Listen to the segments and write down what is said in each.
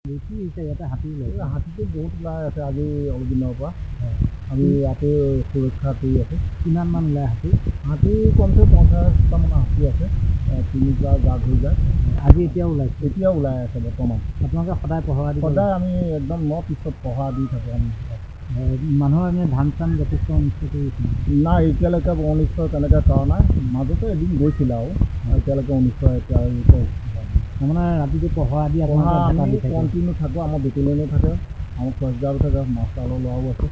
কি হৈছে ইয়াতে হাতী ওলাইছে? হাতীটো বহুত ওলাই আছে আজি অলপ দিনৰ পৰা। আমি ইয়াতে সুৰক্ষা কৰি আছোঁ। কিমানমান ওলাই হাতী? হাতী কমচে 50টামান হাতী আছে। 3টা গা ধুই যায়। আজি এতিয়াও ওলাইছে? এতিয়াও ওলাই আছে বৰ্তমান। আপোনালোকে সদায় পহৰা দিব? সদায় আমি একদম 9 পিছত পহৰা দি থাকোঁ আমি। মানুহৰ এনে ধান চান যথেষ্ট অনিষ্ট কৰিছে? নাই, এতিয়ালৈকে অনিষ্ট তেনেকৈ কৰা নাই। মাজতে এদিন গৈছিলে আৰু এতিয়ালৈকে অনিষ্ট তাৰমানে ৰাতিটো পহৰা দি আমি কণ্টিনিউ থাকোঁ। আমাৰ বেটেলিয়নো থাকে, আমাৰ ফৌজদাৰো থাকে, মাষ্টাৰৰ ল'ৰাও আছে।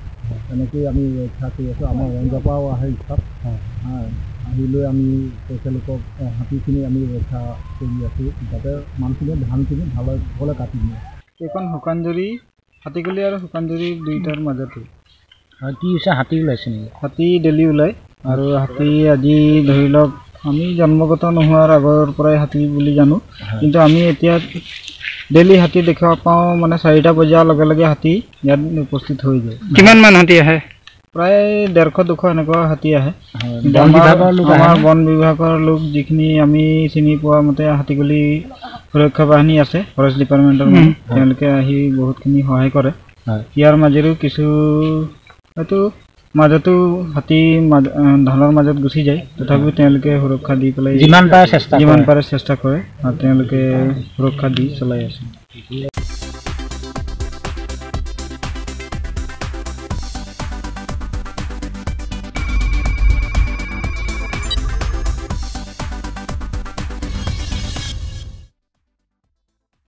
তেনেকৈয়ে আমি ৰক্ষা কৰি আছোঁ। আমাৰ ৰেঞ্জৰ পৰাও আহে ষ্টাফ। আহি লৈ আমি তেখেতলোকক হাতীখিনি আমি ৰক্ষা কৰি আছোঁ, যাতে মানুহখিনিয়ে ধানখিনি ভালে কাটি দিয়ে। এইখন শুকানজুৰি হাতীগুলি আৰু শুকানজুৰি দুইটাৰ মাজতে। কি হৈছে, হাতী ওলাইছে নেকি? হাতী ডেইলি ওলায় আৰু হাতী আজি ধৰি লওক আমি জন্মগত নোহোৱাৰ আগৰ পৰাই হাতী বুলি জানো, কিন্তু আমি এতিয়া ডেইলি হাতী দেখা পাওঁ। মানে 4টা বজাৰ লগে লগে হাতী ইয়াত উপস্থিত হৈ যায়। কিমানমান হাতী আহে? প্ৰায় 150-200 এনেকুৱা হাতী আহে। আমাৰ বন বিভাগৰ লোক যিখিনি আমি চিনি পোৱা মতে হাতীগুলি সুৰক্ষা বাহিনী আছে, ফৰেষ্ট ডিপাৰ্টমেণ্টৰ মানুহ, তেওঁলোকে আহি বহুতখিনি সহায় কৰে। ইয়াৰ মাজেৰেও কিছু হয়তো মাজতো হাতী ধানৰ মাজত গুচি যায়, তথাপিও তেওঁলোকে সুৰক্ষা দি পেলাই যিমান পাৰে চেষ্টা কৰে আৰু তেওঁলোকে সুৰক্ষা দি চলাই আছে।